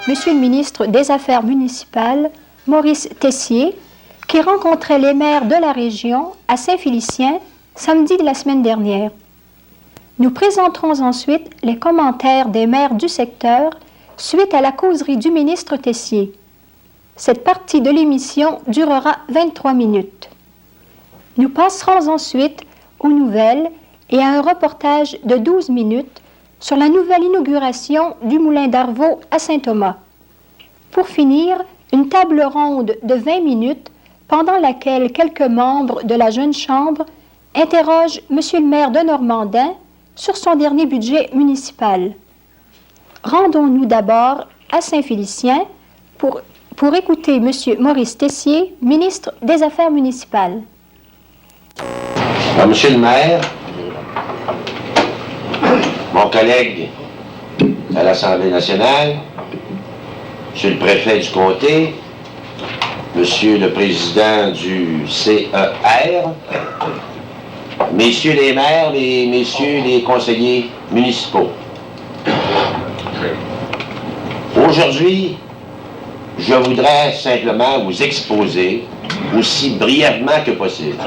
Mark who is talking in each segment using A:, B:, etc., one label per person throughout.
A: Monsieur le ministre des Affaires municipales, Maurice Tessier, qui rencontrait les maires de la région à Saint-Félicien samedi de la semaine dernière. Nous présenterons ensuite les commentaires des maires du secteur suite à la causerie du ministre Tessier. Cette partie de l'émission durera 23 minutes. Nous passerons ensuite aux nouvelles et à un reportage de 12 minutes sur la nouvelle inauguration du moulin d'Arvaux à Saint-Thomas. Pour finir, une table ronde de 20 minutes pendant laquelle quelques membres de la Jeune Chambre interrogent M. le maire de Normandin sur son dernier budget municipal. Rendons-nous d'abord à Saint-Félicien pour écouter M. Maurice Tessier, ministre des Affaires municipales.
B: Alors, Monsieur le maire, mon collègue à l'Assemblée nationale, Monsieur le préfet du comté, Monsieur le président du CER, Messieurs les maires et Messieurs les conseillers municipaux. Aujourd'hui, je voudrais simplement vous exposer, aussi brièvement que possible,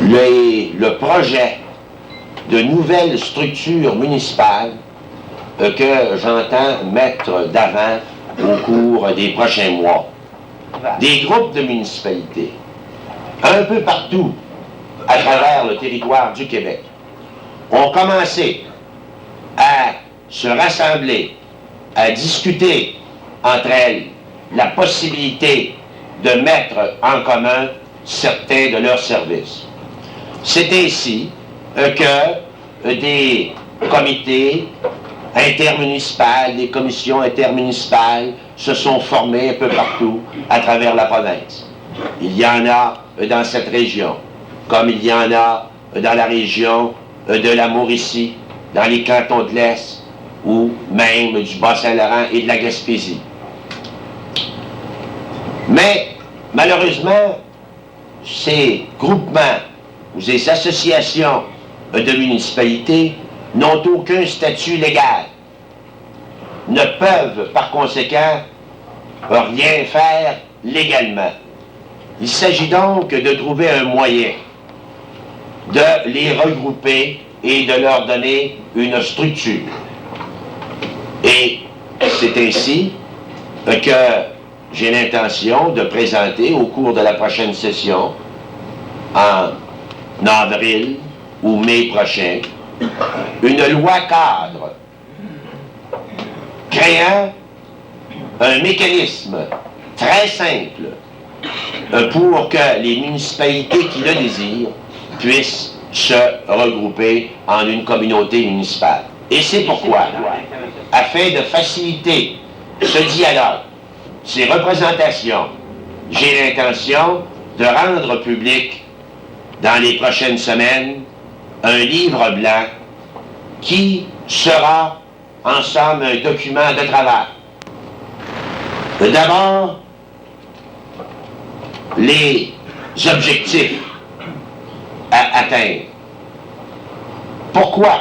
B: le projet de nouvelle structure municipale que j'entends mettre d'avant au cours des prochains mois. Des groupes de municipalités, un peu partout à travers le territoire du Québec, ont commencé à se rassembler, à discuter entre elles la possibilité de mettre en commun certains de leurs services. C'est ainsi que des comités intermunicipales, des commissions intermunicipales se sont formées un peu partout à travers la province. Il y en a dans cette région, comme il y en a dans la région de la Mauricie, dans les cantons de l'Est, ou même du Bas-Saint-Laurent et de la Gaspésie. Mais, malheureusement, ces groupements ou ces associations de municipalités n'ont aucun statut légal, ne peuvent par conséquent rien faire légalement. Il s'agit donc de trouver un moyen de les regrouper et de leur donner une structure. Et c'est ainsi que j'ai l'intention de présenter au cours de la prochaine session, en avril ou mai prochain, une loi cadre créant un mécanisme très simple pour que les municipalités qui le désirent puissent se regrouper en une communauté municipale. Et c'est pourquoi, afin de faciliter ce dialogue, ces représentations, j'ai l'intention de rendre public dans les prochaines semaines un livre blanc qui sera en somme un document de travail. D'abord, les objectifs à atteindre. Pourquoi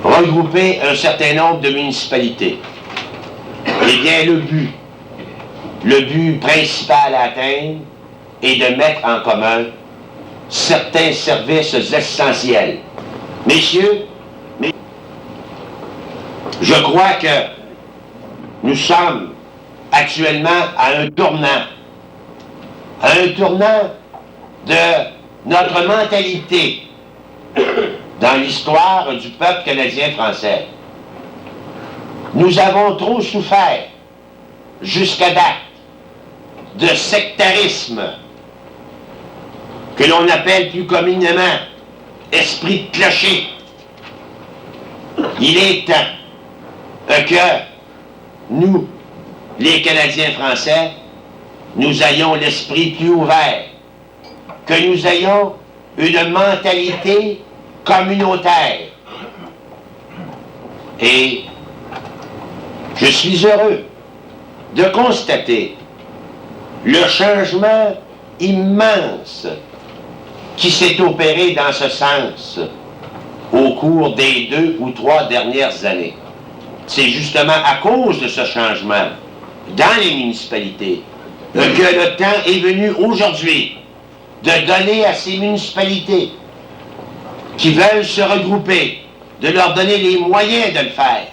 B: regrouper un certain nombre de municipalités? Eh bien, le but principal à atteindre est de mettre en commun certains services essentiels. Messieurs, je crois que nous sommes actuellement à un tournant de notre mentalité dans l'histoire du peuple canadien-français. Nous avons trop souffert jusqu'à date de sectarisme que l'on appelle plus communément esprit de clocher. Il est temps que nous, les Canadiens français, nous ayons l'esprit plus ouvert, que nous ayons une mentalité communautaire. Et je suis heureux de constater le changement immense qui s'est opéré dans ce sens au cours des 2 ou 3 dernières années. C'est justement à cause de ce changement dans les municipalités que le temps est venu aujourd'hui de donner à ces municipalités qui veulent se regrouper, de leur donner les moyens de le faire,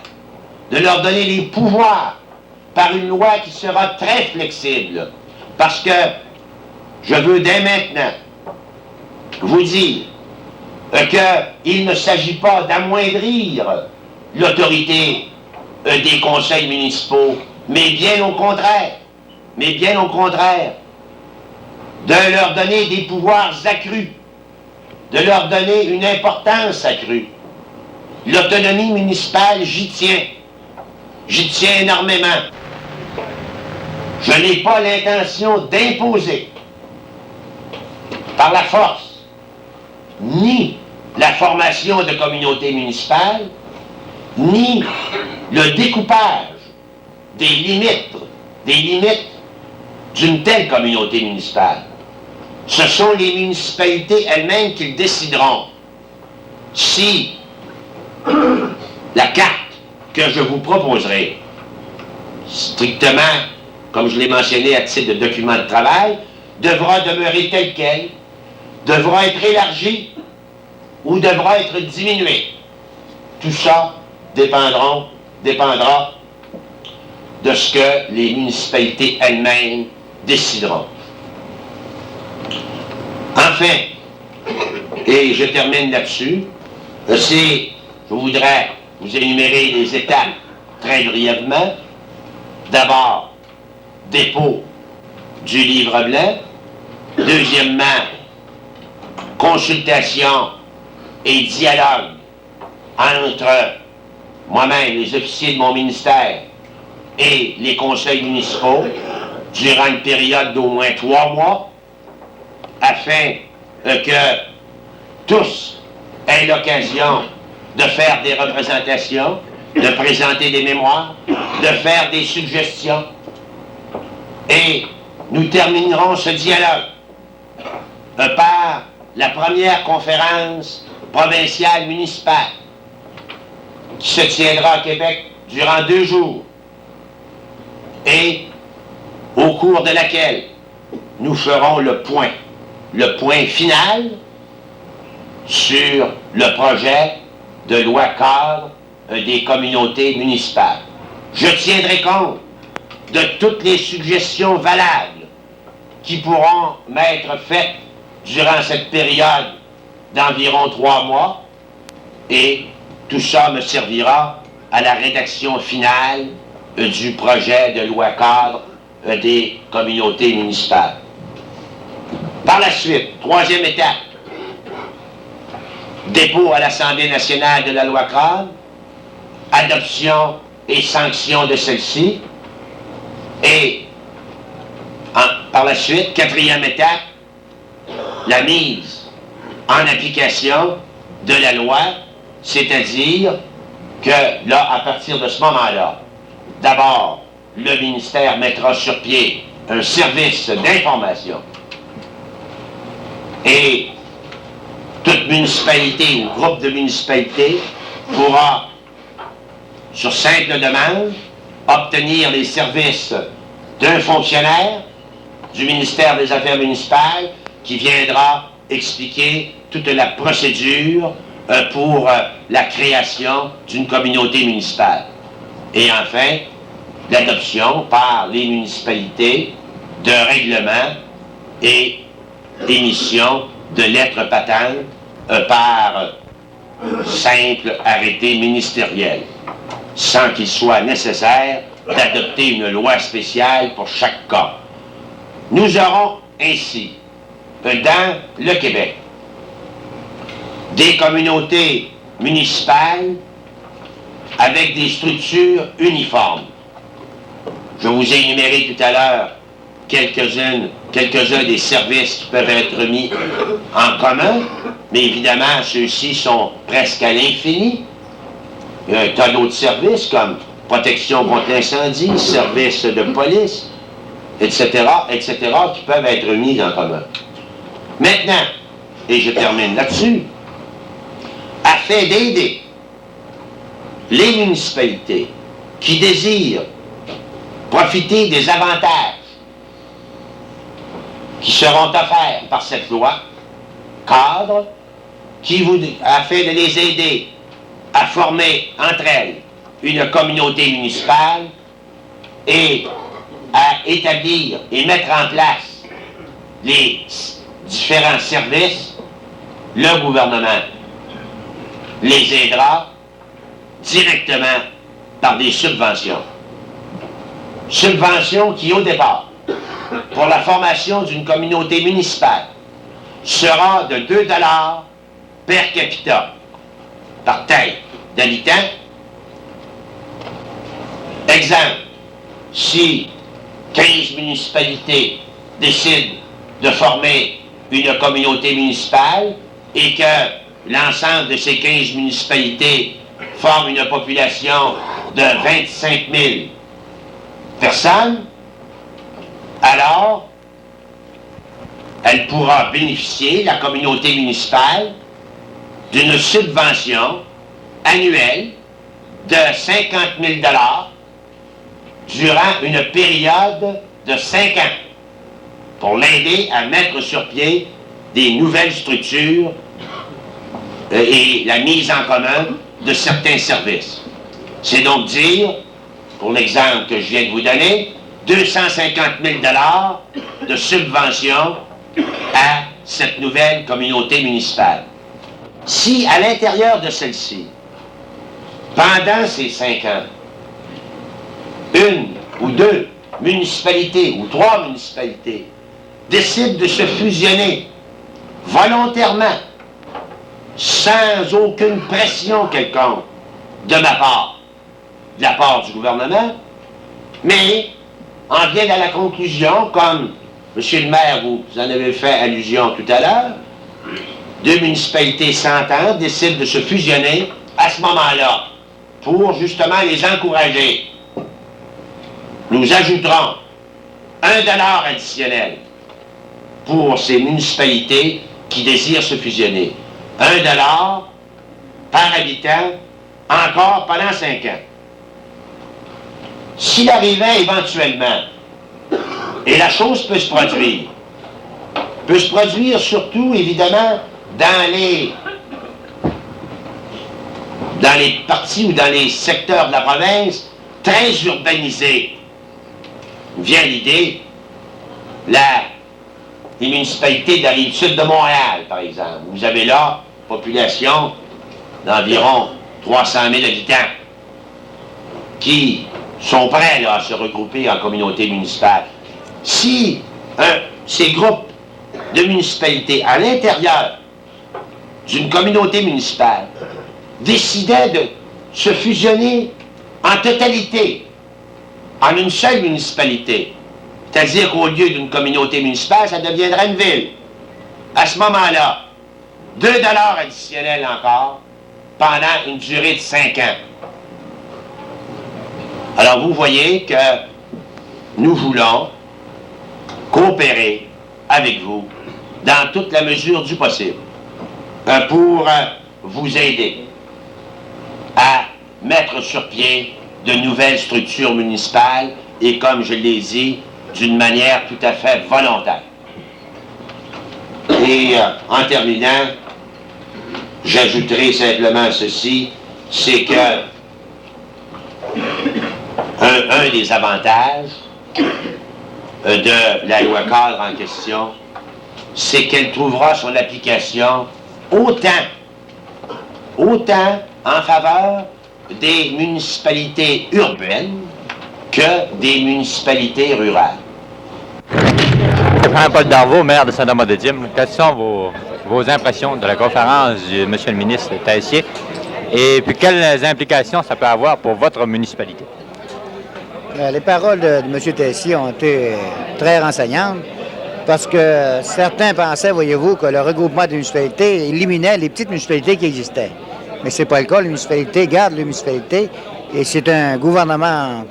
B: de leur donner les pouvoirs par une loi qui sera très flexible. Parce que je veux dès maintenant vous dire qu'il ne s'agit pas d'amoindrir l'autorité des conseils municipaux, mais bien au contraire, de leur donner des pouvoirs accrus, de leur donner une importance accrue. L'autonomie municipale, j'y tiens énormément. Je n'ai pas l'intention d'imposer par la force ni la formation de communautés municipales, ni le découpage des limites d'une telle communauté municipale. Ce sont les municipalités elles-mêmes qui décideront si la carte que je vous proposerai, strictement, comme je l'ai mentionné à titre de document de travail, devra demeurer telle qu'elle, devra être élargie ou devra être diminuée. Tout ça dépendra de ce que les municipalités elles-mêmes décideront. Enfin, et je termine là-dessus, je voudrais vous énumérer les étapes très brièvement. D'abord, dépôt du livre blanc. Deuxièmement, consultation et dialogue entre moi-même, les officiers de mon ministère et les conseils municipaux durant une période d'au moins 3 mois afin que tous aient l'occasion de faire des représentations, de présenter des mémoires, de faire des suggestions. Et nous terminerons ce dialogue par la première conférence provinciale municipale qui se tiendra à Québec durant 2 jours et au cours de laquelle nous ferons le point final sur le projet de loi cadre des communautés municipales. Je tiendrai compte de toutes les suggestions valables qui pourront m'être faites durant cette période d'environ 3 mois et tout ça me servira à la rédaction finale du projet de loi cadre des communautés municipales. Par la suite, 3e étape, dépôt à l'Assemblée nationale de la loi cadre, adoption et sanction de celle-ci, et par la suite, 4e étape, la mise en application de la loi, c'est-à-dire que là, à partir de ce moment-là, d'abord, le ministère mettra sur pied un service d'information et toute municipalité ou groupe de municipalités pourra, sur simple demande, obtenir les services d'un fonctionnaire du ministère des Affaires municipales qui viendra expliquer toute la procédure pour la création d'une communauté municipale. Et enfin, l'adoption par les municipalités de règlements et d'émission de lettres patentes par simple arrêté ministériel, sans qu'il soit nécessaire d'adopter une loi spéciale pour chaque cas. Nous aurons ainsi, dans le Québec, des communautés municipales avec des structures uniformes. Je vous ai énuméré tout à l'heure quelques-uns des services qui peuvent être mis en commun, mais évidemment, ceux-ci sont presque à l'infini. Il y a un tas d'autres services comme protection contre l'incendie, services de police, etc., qui peuvent être mis en commun. Maintenant, et je termine là-dessus, afin d'aider les municipalités qui désirent profiter des avantages qui seront offerts par cette loi cadre, afin de les aider à former entre elles une communauté municipale et à établir et mettre en place les différents services, le gouvernement les aidera directement par des subventions. Subventions qui, au départ, pour la formation d'une communauté municipale, sera de 2 $ per capita, par tête d'habitants. Exemple, si 15 municipalités décident de former une communauté municipale et que l'ensemble de ces 15 municipalités forment une population de 25 000 personnes, alors elle pourra bénéficier, la communauté municipale, d'une subvention annuelle de 50 000 $ durant une période de 5 ans pour l'aider à mettre sur pied des nouvelles structures et la mise en commun de certains services. C'est donc dire, pour l'exemple que je viens de vous donner, 250 000 $ de subvention à cette nouvelle communauté municipale. Si à l'intérieur de celle-ci, pendant ces 5 ans, 1 ou 2 municipalités ou 3 municipalités décident de se fusionner volontairement, sans aucune pression quelconque de ma part, de la part du gouvernement, mais en vient à la conclusion, comme Monsieur le maire, vous en avez fait allusion tout à l'heure, 2 municipalités s'entendent, décident de se fusionner à ce moment-là, pour justement les encourager. Nous ajouterons 1 $ additionnel pour ces municipalités qui désirent se fusionner. 1 $ par habitant, encore pendant 5 ans. S'il arrivait éventuellement, et la chose peut se produire surtout, évidemment, dans les parties ou dans les secteurs de la province très urbanisés. Vient l'idée, les municipalités de la rive sud de Montréal, par exemple. Vous avez là une population d'environ 300 000 habitants qui sont prêts là, à se regrouper en communauté municipale. Si ces groupes de municipalités à l'intérieur d'une communauté municipale décidaient de se fusionner en totalité en une seule municipalité, c'est-à-dire qu'au lieu d'une communauté municipale, ça deviendrait une ville. À ce moment-là, 2 $ additionnels encore pendant une durée de 5 ans. Alors vous voyez que nous voulons coopérer avec vous dans toute la mesure du possible pour vous aider à mettre sur pied de nouvelles structures municipales et, comme je l'ai dit, d'une manière tout à fait volontaire. Et en terminant, j'ajouterai simplement ceci, c'est que un des avantages de la loi cadre en question, c'est qu'elle trouvera son application autant en faveur des municipalités urbaines que des municipalités rurales.
C: Jean-Paul Darvaux, maire de Saint-Domingue-de-Dimes, quelles sont vos impressions de la conférence du monsieur le ministre Tessier et puis quelles implications ça peut avoir pour votre municipalité?
D: Les paroles de M. Tessier ont été très renseignantes parce que certains pensaient, voyez-vous, que le regroupement des municipalités éliminait les petites municipalités qui existaient. Mais ce n'est pas le cas. Les municipalités gardent les municipalités et c'est un gouvernement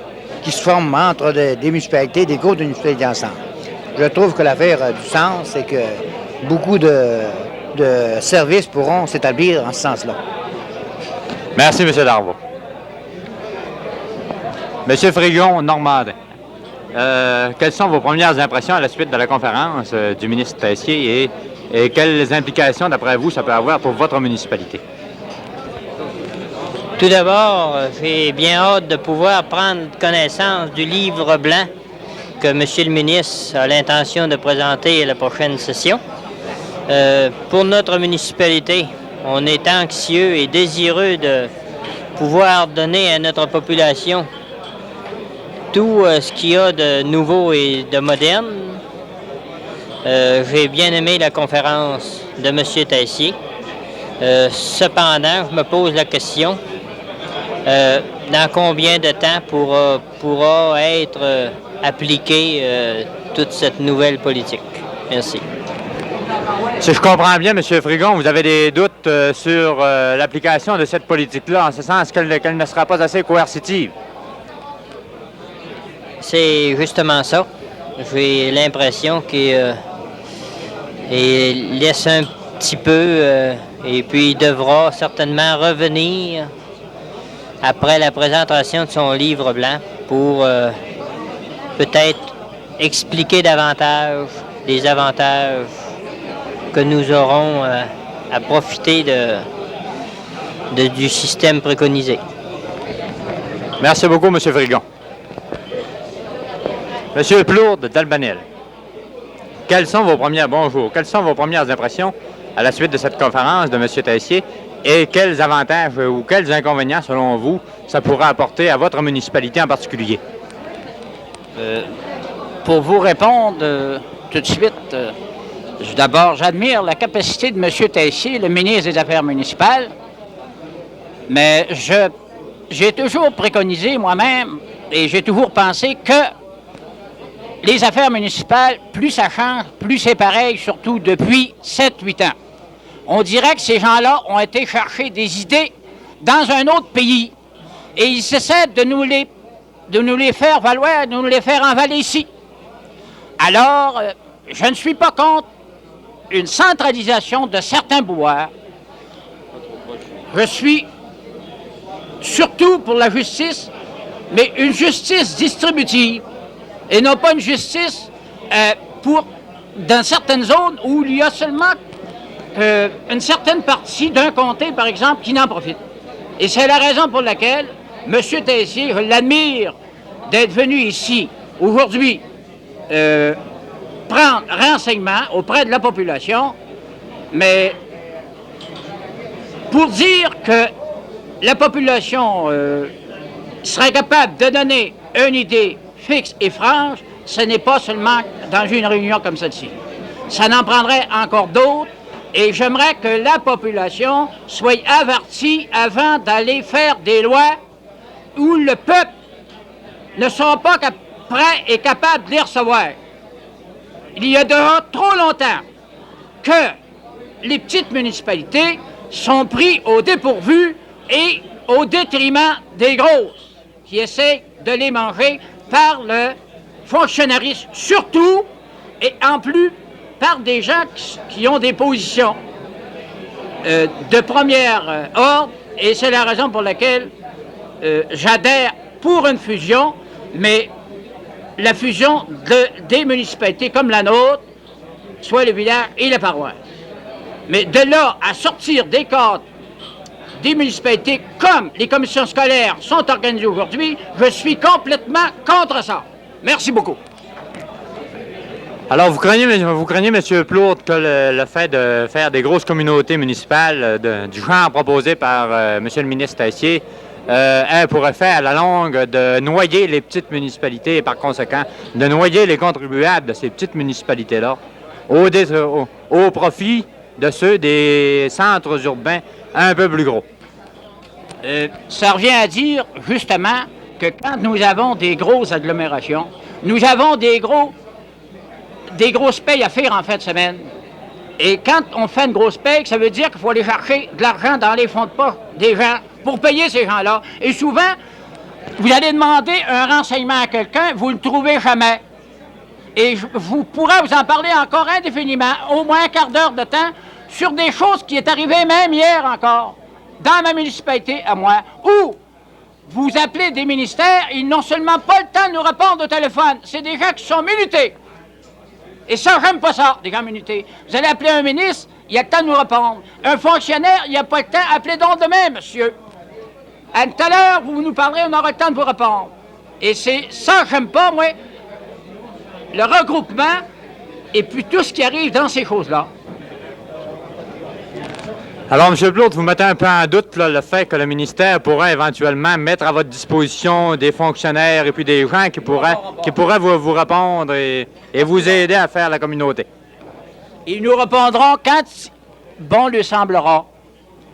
D: qui se forme entre des municipalités, des groupes de municipalités ensemble. Je trouve que l'affaire a du sens et que beaucoup de services pourront s'établir en ce sens-là.
C: Merci, M. Darvaux. M. Frigon, Normandin. Quelles sont vos premières impressions à la suite de la conférence du ministre Tessier et quelles implications, d'après vous, ça peut avoir pour votre municipalité?
E: Tout d'abord, j'ai bien hâte de pouvoir prendre connaissance du livre blanc que M. le ministre a l'intention de présenter à la prochaine session. Pour notre municipalité, on est anxieux et désireux de pouvoir donner à notre population tout ce qu'il y a de nouveau et de moderne. J'ai bien aimé la conférence de M. Tessier. Cependant, je me pose la question, dans combien de temps pourra être appliquée toute cette nouvelle politique? Merci.
C: Si je comprends bien, M. Frigon, vous avez des doutes sur l'application de cette politique-là, en ce sens qu'elle ne sera pas assez coercitive.
E: C'est justement ça. J'ai l'impression qu'il laisse un petit peu et puis il devra certainement revenir après la présentation de son livre blanc pour peut-être expliquer davantage les avantages que nous aurons à profiter du système préconisé.
C: Merci beaucoup, M. Frigon. M. Plourde d'Albanel, quelles sont vos premières impressions à la suite de cette conférence de M. Tessier et quels avantages ou quels inconvénients, selon vous, ça pourra apporter à votre municipalité en particulier?
F: Pour vous répondre tout de suite, d'abord, j'admire la capacité de M. Tessier, le ministre des Affaires municipales, mais j'ai toujours préconisé moi-même et j'ai toujours pensé que les affaires municipales, plus ça change, plus c'est pareil, surtout depuis 7-8 ans. On dirait que ces gens-là ont été chercher des idées dans un autre pays et ils essaient de nous les faire valoir, de nous les faire envaler ici. Alors, je ne suis pas contre une centralisation de certains pouvoirs. Je suis surtout pour la justice, mais une justice distributive et non pas une justice dans certaines zones où il y a seulement une certaine partie d'un comté, par exemple, qui n'en profite. Et c'est la raison pour laquelle M. Tessier, je l'admire d'être venu ici aujourd'hui prendre renseignement auprès de la population, mais pour dire que la population serait capable de donner une idée fixe et franche, ce n'est pas seulement dans une réunion comme celle-ci. Ça n'en prendrait encore d'autres et j'aimerais que la population soit avertie avant d'aller faire des lois où le peuple ne sera pas prêt et capable de les recevoir. Il y a déjà trop longtemps que les petites municipalités sont prises au dépourvu et au détriment des grosses qui essaient de les manger par le fonctionnarisme, surtout, et en plus, par des gens qui ont des positions de première ordre, et c'est la raison pour laquelle j'adhère pour une fusion, mais la fusion des municipalités comme la nôtre, soit le village et la paroisse. Mais de là à sortir des cadres des municipalités comme les commissions scolaires sont organisées aujourd'hui, je suis complètement contre ça. Merci beaucoup.
C: Alors, vous craignez, M. Plourde, que le fait de faire des grosses communautés municipales du genre proposé par M. le ministre Tessier ait pour effet, à la longue, de noyer les petites municipalités et, par conséquent, de noyer les contribuables de ces petites municipalités-là au profit de ceux des centres urbains un peu plus gros.
F: Ça revient à dire, justement, que quand nous avons des grosses agglomérations, nous avons des grosses payes à faire en fin de semaine. Et quand on fait une grosse paye, ça veut dire qu'il faut aller chercher de l'argent dans les fonds de poche des gens pour payer ces gens-là. Et souvent, vous allez demander un renseignement à quelqu'un, vous ne le trouvez jamais. Et vous pourrez vous en parler encore indéfiniment, au moins un quart d'heure de temps, sur des choses qui est arrivées même hier encore. dans ma municipalité à moi, où vous appelez des ministères, ils n'ont seulement pas le temps de nous répondre au téléphone. C'est des gens qui sont minutés. Et ça, j'aime pas ça, des gens minutés. Vous allez appeler un ministre, il a le temps de nous répondre. Un fonctionnaire, il n'a pas le temps. Appelez donc demain, monsieur. À tout à l'heure, vous nous parlerez, on aura le temps de vous répondre. Et c'est ça, j'aime pas, moi, le regroupement et puis tout ce qui arrive dans ces choses-là.
C: Alors, M. Plourde, vous mettez un peu en doute là, le fait que le ministère pourrait éventuellement mettre à votre disposition des fonctionnaires et puis des gens qui pourraient vous répondre et vous aider à faire la communauté.
F: Ils nous répondront quand bon lui semblera.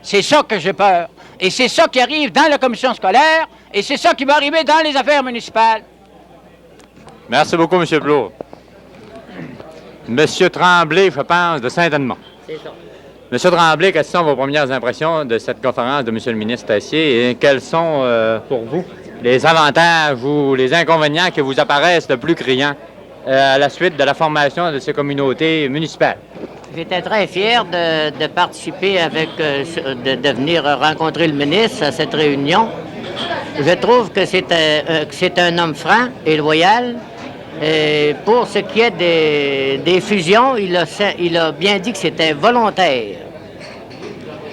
F: C'est ça que j'ai peur. Et c'est ça qui arrive dans la commission scolaire et c'est ça qui va arriver dans les affaires municipales.
C: Merci beaucoup, M. Plourde. M. Tremblay, je pense, de Saint-Edmond.
E: C'est ça.
C: M. Tremblay, quelles sont vos premières impressions de cette conférence de M. le ministre Tessier et quels sont, pour vous, les avantages ou les inconvénients qui vous apparaissent le plus criants à la suite de la formation de ces communautés municipales?
G: J'étais très fier de participer de venir rencontrer le ministre à cette réunion. Je trouve que c'est un homme franc et loyal. Et pour ce qui est des fusions, il a bien dit que c'était volontaire.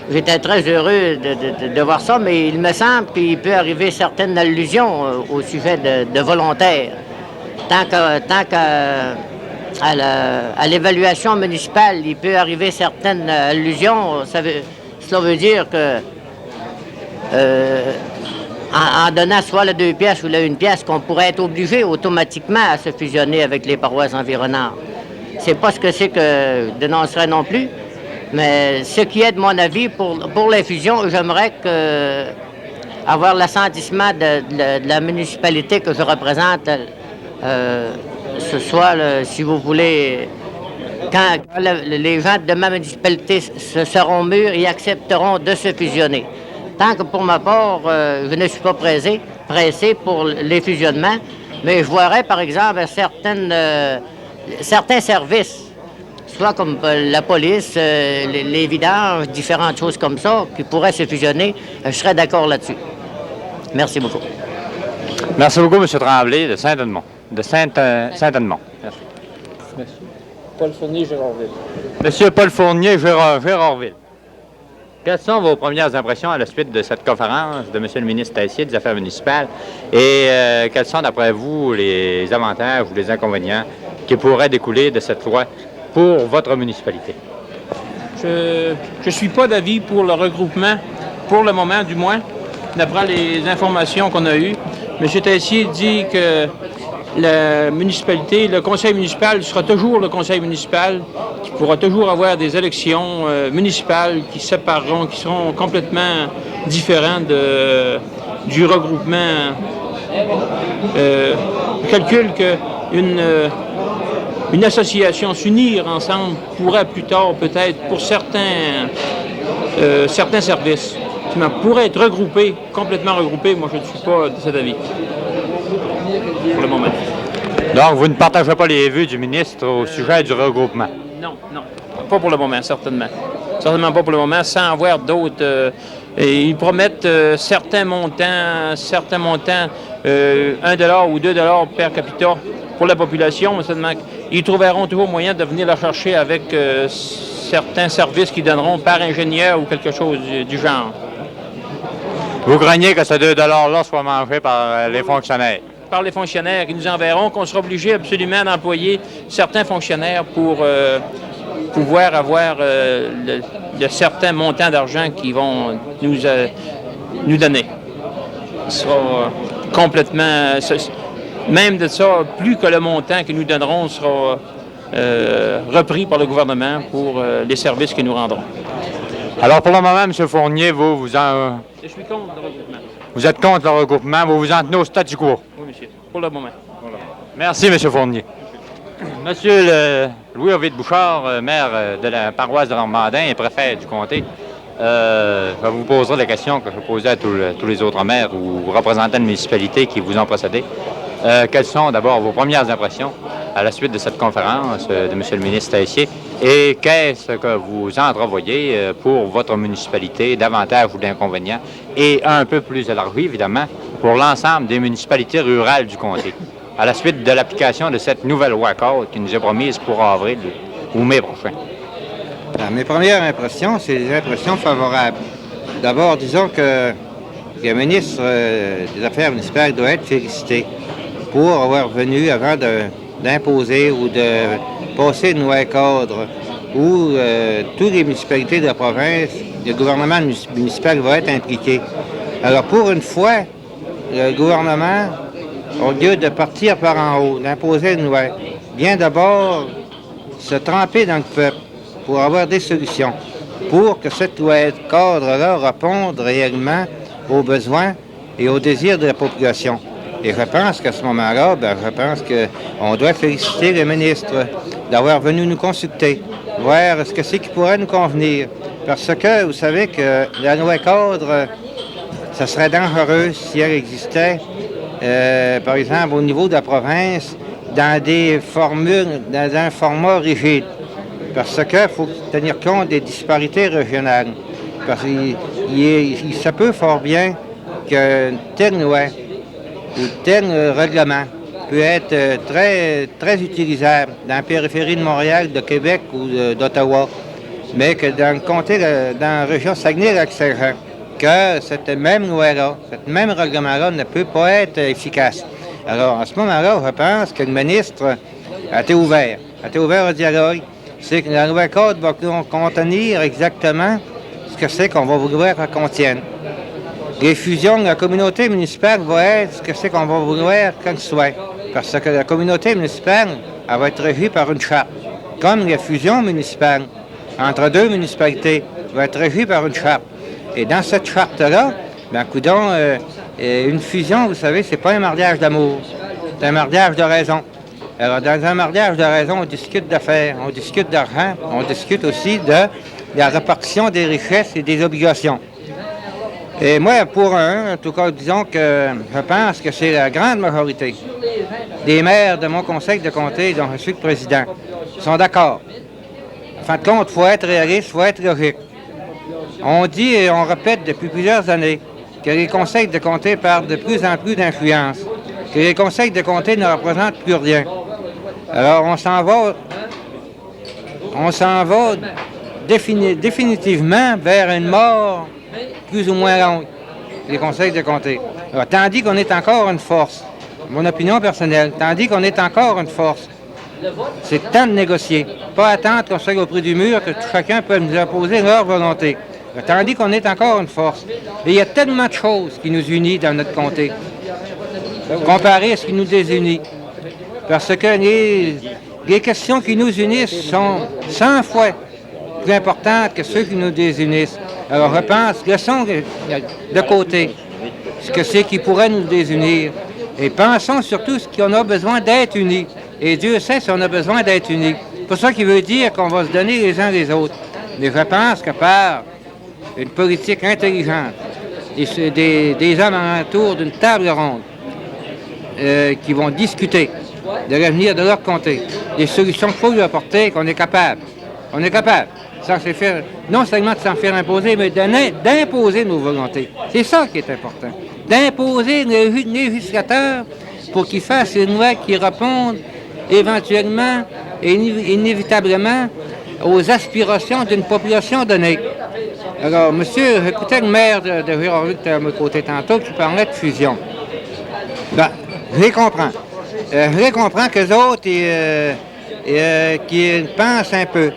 G: J'étais très heureux de voir ça, mais il me semble qu'il peut arriver certaines allusions au sujet de volontaire. Tant qu'à l'évaluation municipale, il peut arriver certaines allusions. Cela veut dire que en donnant soit la 2 pièces ou la 1 pièce, qu'on pourrait être obligé automatiquement à se fusionner avec les paroisses environnantes. C'est pas ce que c'est que je dénoncerais non plus, mais ce qui est de mon avis pour les fusions, j'aimerais avoir l'assentiment de la municipalité que je représente, ce soit, si vous voulez, quand les gens de ma municipalité se seront mûrs et accepteront de se fusionner. Tant que pour ma part, je ne suis pas pressé pour les fusionnements, mais je voirais, par exemple, certains services, soit comme la police, les vidanges, différentes choses comme ça, qui pourraient se fusionner. Je serais d'accord là-dessus. Merci beaucoup.
C: Merci beaucoup, M. Tremblay, de Saint-Edmond. Saint-Edmond. Merci.
H: Monsieur Paul Fournier, Gérardville.
C: Monsieur Paul Fournier, Gérardville. Quelles sont vos premières impressions à la suite de cette conférence de M. le ministre Tessier des Affaires municipales et quels sont, d'après vous, les avantages ou les inconvénients qui pourraient découler de cette loi pour votre municipalité?
H: Je ne suis pas d'avis pour le regroupement, pour le moment du moins, d'après les informations qu'on a eues. M. Tessier dit que la municipalité, le conseil municipal sera toujours le conseil municipal, qui pourra toujours avoir des élections municipales qui sépareront, qui seront complètement différentes du regroupement. Je calcule qu'une association s'unir ensemble pourrait plus tard, peut-être, pour certains services, qui pourraient être regroupés, complètement regroupés. Moi, je ne suis pas de cet avis. Pour le moment.
C: Donc, vous ne partagez pas les vues du ministre au sujet du regroupement?
H: Non. Pas pour le moment, certainement. Certainement pas pour le moment, sans avoir d'autres... ils promettent certains montants, $1 ou $2 per capita pour la population, mais seulement ils trouveront toujours moyen de venir la chercher avec certains services qu'ils donneront par ingénieur ou quelque chose du genre.
C: Vous craignez que ce $2-là soit mangé par les fonctionnaires?
H: Par les fonctionnaires qui nous enverront, qu'on sera obligé absolument d'employer certains fonctionnaires pour pouvoir avoir de certains montants d'argent qu'ils vont nous donner. Ce sera complètement... Même de ça, plus que le montant qu'ils nous donneront sera repris par le gouvernement pour les services qu'ils nous rendront.
C: Alors, pour le moment, M. Fournier, vous
H: Je suis contre le regroupement.
C: Vous êtes contre le regroupement, vous vous en tenez au statu quo?
H: Oui, monsieur. Pour le moment. Voilà.
C: Merci, M. Fournier. Monsieur Louis-Ovid Bouchard, maire de la paroisse de Normandin et préfet du comté, je vous poserai la question que je posais à tous les autres maires ou représentants de municipalités qui vous ont précédé. Quelles sont d'abord vos premières impressions à la suite de cette conférence de M. le ministre Tessier et qu'est-ce que vous entrevoyez pour votre municipalité, d'avantages ou d'inconvénients, et un peu plus élargi, évidemment, pour l'ensemble des municipalités rurales du comté, à la suite de l'application de cette nouvelle loi cadre qui nous est promise pour avril ou mai prochain?
I: Mes premières impressions, c'est des impressions favorables. D'abord, disons que le ministre des Affaires municipales doit être félicité pour avoir venu avant d'imposer ou de passer une loi cadre où toutes les municipalités de la province, le gouvernement municipal va être impliqué. Alors, pour une fois, le gouvernement, au lieu de partir par en haut, d'imposer une loi, vient d'abord se tremper dans le peuple pour avoir des solutions, pour que cette loi cadre-là réponde réellement aux besoins et aux désirs de la population. Et je pense qu'à ce moment-là, je pense qu'on doit féliciter le ministre d'avoir venu nous consulter, voir ce que c'est qui pourrait nous convenir. Parce que vous savez que la loi cadre, ça serait dangereux si elle existait, par exemple, au niveau de la province, dans des formules, dans un format rigide. Parce qu'il faut tenir compte des disparités régionales. Parce qu'il se peut fort bien qu'une telle loi ou tel règlement peut être très utilisable dans la périphérie de Montréal, de Québec ou d'Ottawa, mais que dans le comté, dans la région Saguenay-Lac-Saint-Jean, que cette même loi-là, ce même règlement-là ne peut pas être efficace. Alors, à ce moment-là, je pense que le ministre a été ouvert au dialogue. C'est que la loi cadre va contenir exactement ce que c'est qu'on va vouloir qu'elle contienne. Les fusions de la communauté municipale vont être ce que c'est qu'on va vouloir qu'elle soit. Parce que la communauté municipale, elle va être régie par une charte. Comme les fusions municipales entre deux municipalités vont être régies par une charte. Et dans cette charte-là, une fusion, vous savez, c'est pas un mariage d'amour, c'est un mariage de raison. Alors, dans un mariage de raison, on discute d'affaires, on discute d'argent, on discute aussi de la répartition des richesses et des obligations. Et moi, en tout cas, disons que je pense que c'est la grande majorité des maires de mon conseil de comté, dont je suis le président, sont d'accord. En fin de compte, il faut être réaliste, il faut être logique. On dit et on répète depuis plusieurs années que les conseils de comté perdent de plus en plus d'influence, que les conseils de comté ne représentent plus rien. Alors, on s'en va définitivement vers une mort plus ou moins longue, les conseils de comté. Alors, tandis qu'on est encore une force, mon opinion personnelle, tandis qu'on est encore une force, c'est temps de négocier, pas attendre qu'on soit au prix du mur, que chacun peut nous imposer leur volonté. Alors, tandis qu'on est encore une force. Et il y a tellement de choses qui nous unissent dans notre comté, comparé à ce qui nous désunit. Parce que les questions qui nous unissent sont 100 fois plus importantes que ceux qui nous désunissent. Alors je pense, laissons de côté ce que c'est qui pourrait nous désunir et pensons surtout ce qu'on a besoin d'être unis. Et Dieu sait si on a besoin d'être unis. C'est pour ça qu'il veut dire qu'on va se donner les uns les autres. Mais je pense que par une politique intelligente, des hommes autour d'une table ronde qui vont discuter de l'avenir de leur comté, des solutions qu'il faut lui apporter, qu'on est capable. On est capable, sans se faire, non seulement de s'en faire imposer, mais d'imposer nos volontés. C'est ça qui est important. D'imposer le législateur pour qu'il fasse une loi qui réponde éventuellement et inévitablement aux aspirations d'une population donnée. Alors, monsieur, j'écoutais le maire de Gérardville qui était à mon côté tantôt qui parlait de fusion. Je les comprends. Je les comprends qu'eux autres, qui pensent un peu.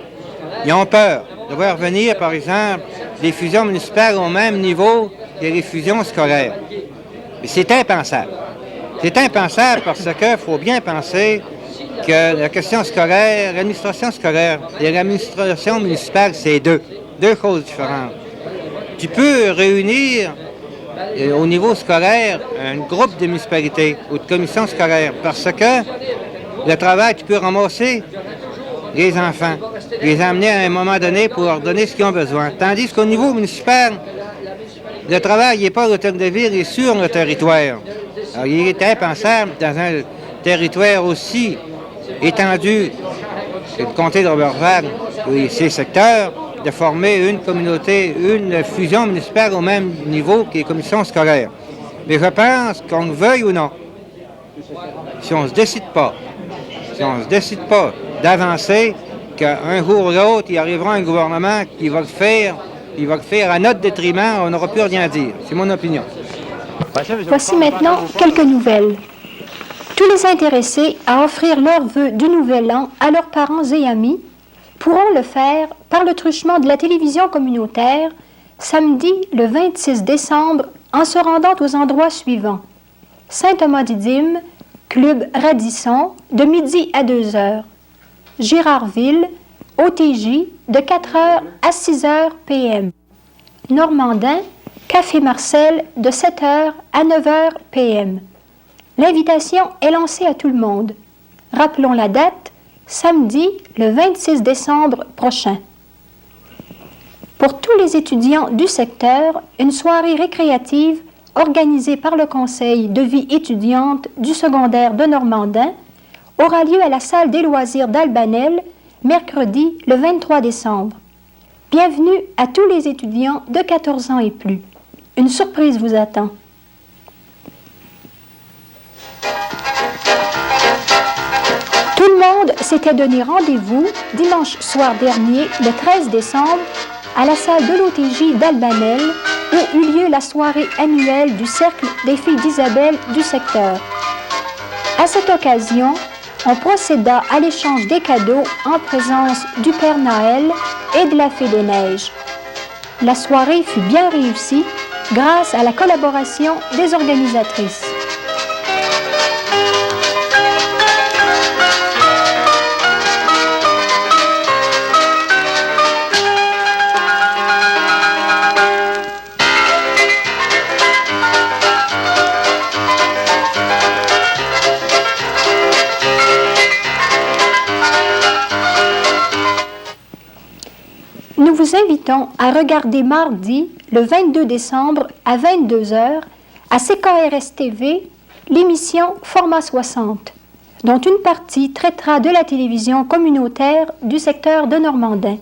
I: Ils ont peur de voir venir, par exemple, des fusions municipales au même niveau que les fusions scolaires. Mais c'est impensable. C'est impensable parce qu'il faut bien penser que la question scolaire, l'administration scolaire et l'administration municipale, c'est deux choses différentes. Tu peux réunir au niveau scolaire un groupe de municipalités ou de commissions scolaires parce que le travail, tu peux ramasser les enfants, les amener à un moment donné pour leur donner ce qu'ils ont besoin. Tandis qu'au niveau municipal, le travail n'est pas à l'hôtel de ville, il est sur le territoire. Alors, il est impensable dans un territoire aussi étendu que le comté de Roberval et ses secteurs de former une communauté, une fusion municipale au même niveau que les commissions scolaires. Mais je pense qu'on le veuille ou non, si on ne se décide pas, d'avancer, qu'un jour ou l'autre, il arrivera un gouvernement qui va le faire, à notre détriment, on n'aura plus rien à dire. C'est mon opinion.
A: Voici maintenant quelques nouvelles. Tous les intéressés à offrir leurs vœux du Nouvel An à leurs parents et amis pourront le faire par le truchement de la télévision communautaire samedi le 26 décembre en se rendant aux endroits suivants. Saint-Thomas-Didyme, Club Radisson, de midi à 2h. Girardville, OTJ, de 4h à 6h p.m. Normandin, Café Marcel, de 7h à 9h p.m. L'invitation est lancée à tout le monde. Rappelons la date, samedi le 26 décembre prochain. Pour tous les étudiants du secteur, une soirée récréative organisée par le Conseil de vie étudiante du secondaire de Normandin aura lieu à la salle des loisirs d'Albanel, mercredi le 23 décembre. Bienvenue à tous les étudiants de 14 ans et plus. Une surprise vous attend. Tout le monde s'était donné rendez-vous dimanche soir dernier, le 13 décembre, à la salle de l'OTJ d'Albanel, où eut lieu la soirée annuelle du Cercle des filles d'Isabelle du secteur. À cette occasion, on procéda à l'échange des cadeaux en présence du Père Noël et de la Fée des Neiges. La soirée fut bien réussie grâce à la collaboration des organisatrices. Nous vous invitons à regarder mardi, le 22 décembre, à 22h, à CKRS TV, l'émission Format 60, dont une partie traitera de la télévision communautaire du secteur de Normandin.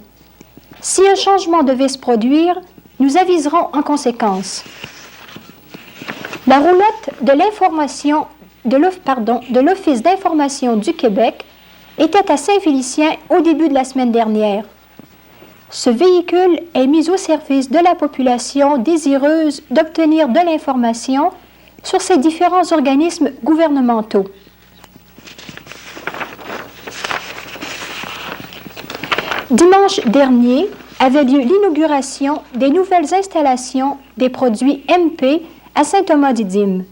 A: Si un changement devait se produire, nous aviserons en conséquence. La roulotte de l'information de l'Office d'information du Québec était à Saint-Félicien au début de la semaine dernière. Ce véhicule est mis au service de la population désireuse d'obtenir de l'information sur ces différents organismes gouvernementaux. Dimanche dernier avait lieu l'inauguration des nouvelles installations des produits MP à Saint-Thomas-Didyme.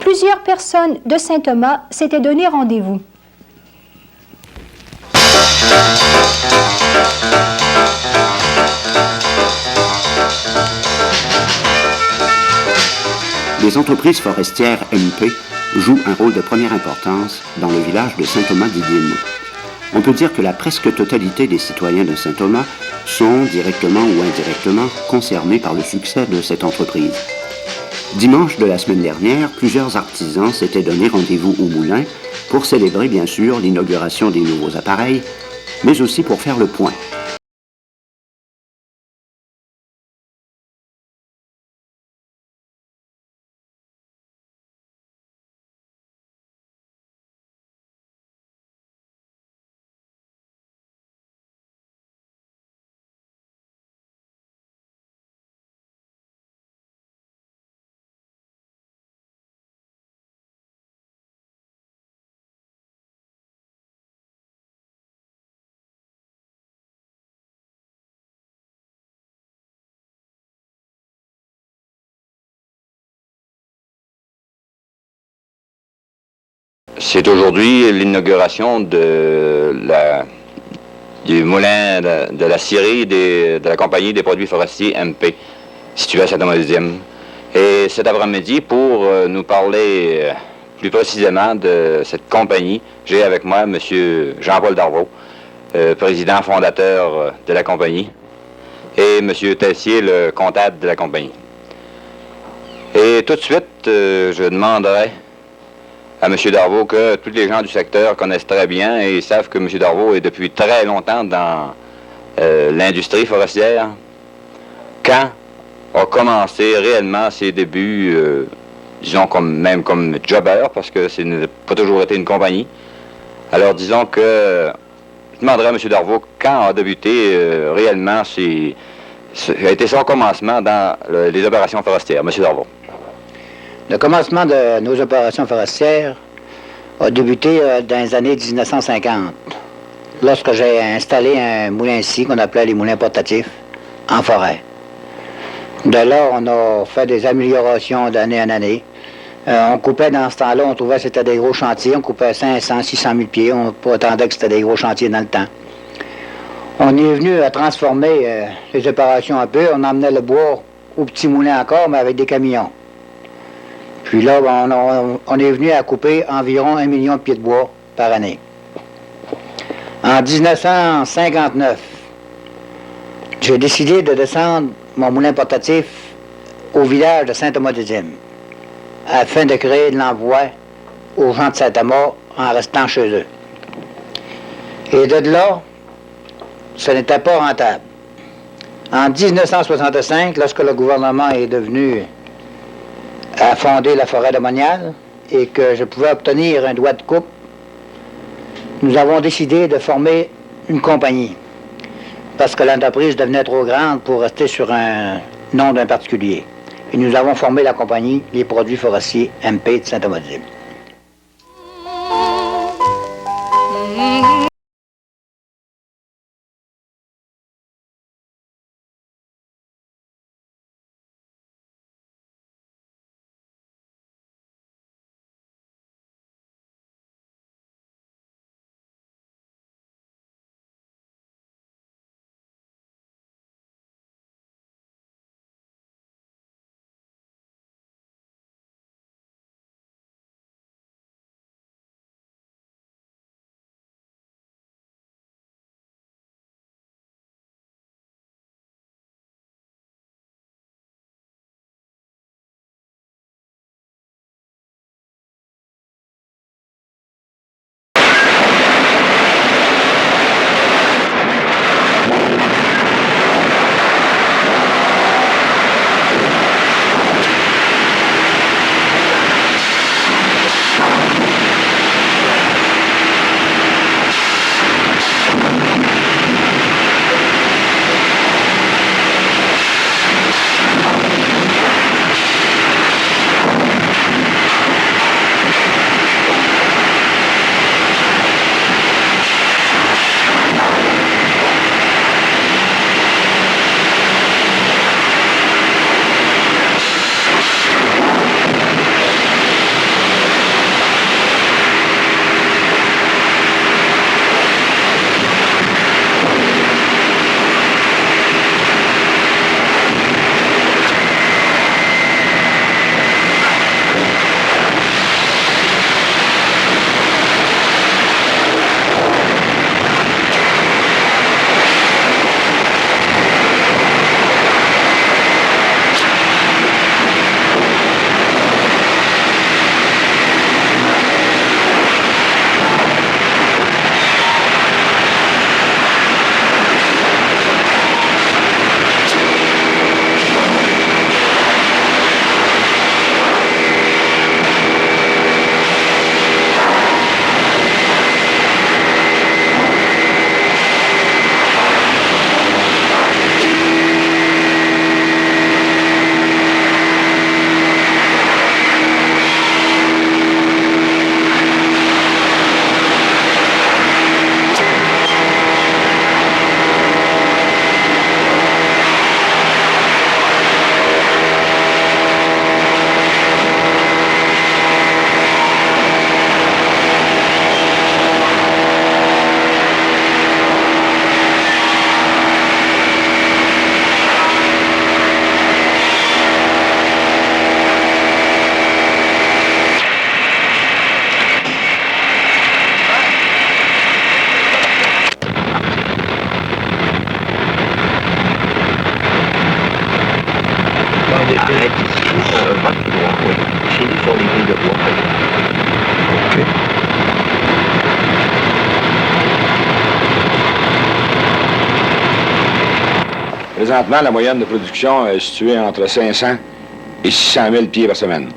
A: Plusieurs personnes de Saint-Thomas s'étaient donné rendez-vous.
J: Les entreprises forestières MP jouent un rôle de première importance dans le village de Saint-Thomas-Didyme. On peut dire que la presque totalité des citoyens de Saint-Thomas sont, directement ou indirectement, concernés par le succès de cette entreprise. Dimanche de la semaine dernière, plusieurs artisans s'étaient donné rendez-vous au moulin pour célébrer bien sûr l'inauguration des nouveaux appareils, mais aussi pour faire le point.
K: C'est aujourd'hui l'inauguration du moulin de la scierie de la compagnie des produits forestiers MP, située à Saint-Thomas-Didyme. Et cet après-midi, pour nous parler plus précisément de cette compagnie, j'ai avec moi M. Jean-Paul Darvaux, président fondateur de la compagnie, et M. Tessier, le comptable de la compagnie. Et tout de suite, je demanderai à M. Darvaux que tous les gens du secteur connaissent très bien et savent que M. Darvaux est depuis très longtemps dans l'industrie forestière. Quand a commencé réellement ses débuts, disons même comme jobber, parce que ce n'a pas toujours été une compagnie. Alors disons que je demanderais à M. Darvaux quand a débuté réellement a été son commencement dans les opérations forestières. M. Darvaux.
D: Le commencement de nos opérations forestières a débuté dans les années 1950, lorsque j'ai installé un moulin ici qu'on appelait les moulins portatifs en forêt. De là, on a fait des améliorations d'année en année. On coupait dans ce temps-là, on trouvait que c'était des gros chantiers, on coupait 500, 600 000 pieds, on prétendait que c'était des gros chantiers dans le temps. On est venu à transformer les opérations un peu, on emmenait le bois au petit moulin encore, mais avec des camions. Puis là, on est venu à couper environ 1 million de pieds de bois par année. En 1959, j'ai décidé de descendre mon moulin portatif au village de Saint-Thomas-des-Dymes, afin de créer de l'emploi aux gens de Saint-Thomas en restant chez eux. Et de là, ce n'était pas rentable. En 1965, lorsque le gouvernement est devenu à fonder la forêt de Monial et que je pouvais obtenir un droit de coupe, nous avons décidé de former une compagnie parce que l'entreprise devenait trop grande pour rester sur un nom d'un particulier. Et nous avons formé la compagnie Les Produits Forestiers MP de Saint-Thomas-des-Dymes.
B: Arrête ici, va plus loin, oui. Chez nous, sur les villes de bois.
L: Présentement, la moyenne de production est située entre 500 et 600 000 pieds par semaine.